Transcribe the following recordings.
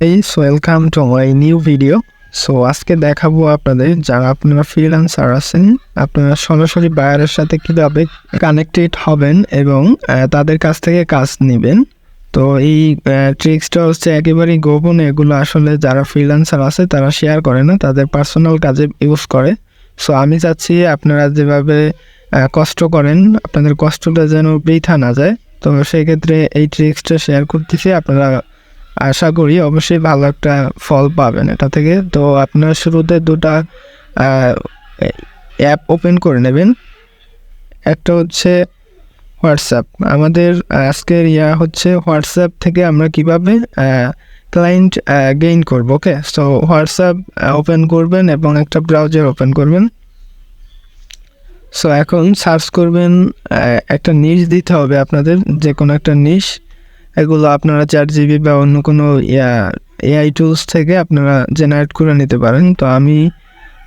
Welcome to my new video. আজকে দেখাবো আপনাদের যারা আপনারা ফ্রিল্যান্সার আছেন, আপনারা সরাসরি বায়ারের সাথে কীভাবে কানেক্টেড হবেন এবং তাদের কাছ থেকে কাজ নেবেন। তো এই ট্রিক্সটা হচ্ছে একেবারেই গোপন, এগুলো আসলে যারা ফ্রিল্যান্সার আছে তারা শেয়ার করে না, তাদের পার্সোনাল কাজে ইউজ করে। আমি চাচ্ছি আপনারা যেভাবে কষ্ট করেন আপনাদের কষ্টটা যেন বৃথা না যায়। তো সেই ক্ষেত্রে এই ট্রিক্সটা শেয়ার করতেছি, আপনারা আশা করি অবশ্যই ভালো একটা ফল পাবেন এটা থেকে। তো আপনারা শুরুতে দুটা অ্যাপ ওপেন করে নেবেন। একটা হচ্ছে হোয়াটসঅ্যাপ। আমাদের আজকের হচ্ছে হোয়াটসঅ্যাপ থেকে আমরা কিভাবে ক্লায়েন্ট গেইন করব। ওকে, হোয়াটসঅ্যাপ ওপেন করবেন এবং একটা ব্রাউজার ওপেন করবেন। এখন সার্চ করবেন, একটা নিশ দিতে হবে আপনাদের, যে কোনো একটা নিশ। এগুলো আপনারা ChatGPT বা অন্য কোনো এআই টুলস থেকে আপনারা জেনারেট করে নিতে পারেন। তো আমি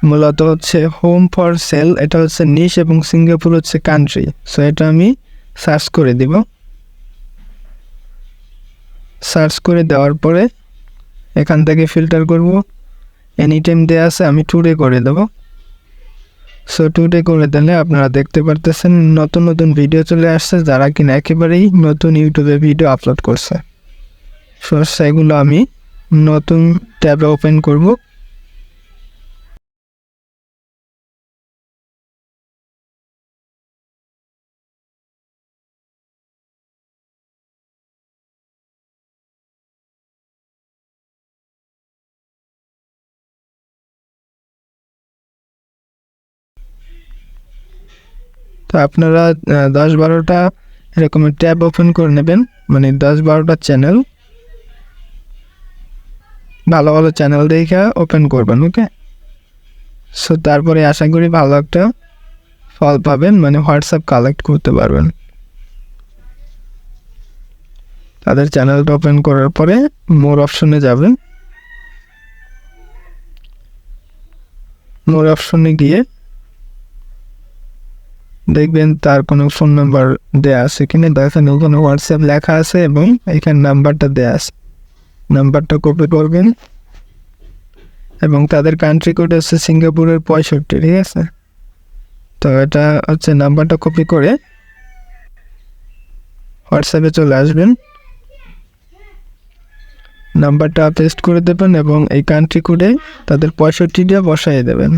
মূলত হচ্ছে হোম ফর সেল, এটা হচ্ছে নিশ এবং সিঙ্গাপুর হচ্ছে কান্ট্রি। এটা আমি সার্চ করে দিব। সার্চ করে দেওয়ার পরে এখান থেকে ফিল্টার করব, এনি টাইম দেওয়া আছে, আমি টুডে করে দেবো। টুডে করে দিলে আপনারা দেখতে পারতেছেন নতুন নতুন ভিডিও চলে আসছে, যারা কিনা একেবারেই নতুন ইউটিউবে ভিডিও আপলোড করছে। সেগুলো আমি নতুন ট্যাবে ওপেন করব। তো আপনারা 10-12টা এরকম ট্যাব ওপেন করে নেবেন, মানে 10-12টা চ্যানেল, ভালো ভালো চ্যানেল দেখে ওপেন করবেন। ওকে, তারপরে আশা করি ভালো একটা ফল পাবেন, মানে হোয়াটসঅ্যাপ কালেক্ট করতে পারবেন। তাদের চ্যানেলটা ওপেন করার পরে মোর অপশনে যাবেন। মোর অপশনে গিয়ে দেখবেন তার কোনো ফোন নাম্বার দেওয়া আছে কিনা, দেখেন ওখানে হোয়াটসঅ্যাপ লেখা আছে এবং এখানে নাম্বারটা দেওয়া আছে। নাম্বারটা কপি করবেন এবং তাদের কান্ট্রি কোড হচ্ছে সিঙ্গাপুরের 65, ঠিক আছে। তো এটা হচ্ছে নাম্বারটা কপি করে হোয়াটসঅ্যাপে চলে আসবেন, নাম্বারটা পেস্ট করে দেবেন এবং এই কান্ট্রি কোডে তাদের 65টা বসাই দেবেন।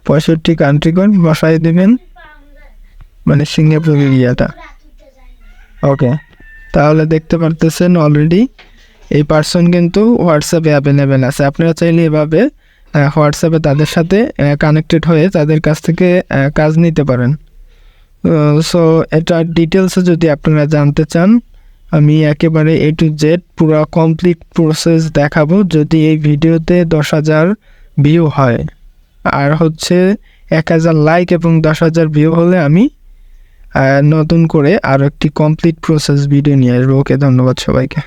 65 কান্ট্রি কোড বসাই দেবেন, মানে সিঙ্গাপুরের ওকে, তাহলে দেখতে পারতেছেন অলরেডি এই পার্সন কিন্তু হোয়াটসঅ্যাপে অ্যাভেলেবেল আছে। আপনারা চাইলে এভাবে হোয়াটসঅ্যাপে তাদের সাথে কানেক্টেড হয়ে তাদের কাছ থেকে কাজ নিতে পারেন। এটার ডিটেলসে যদি আপনারা জানতে চান, আমি একেবারে A to Z পুরো কমপ্লিট প্রসেস দেখাবো যদি এই ভিডিওতে 10,000 ভিউ হয়, আর হচ্ছে 1,000 লাইক এবং 10,000 ভিউ হলে আমি নতুন করে আরও একটি কমপ্লিট প্রসেস ভিডিও নিয়ে আসবো। ওকে, ধন্যবাদ সবাইকে।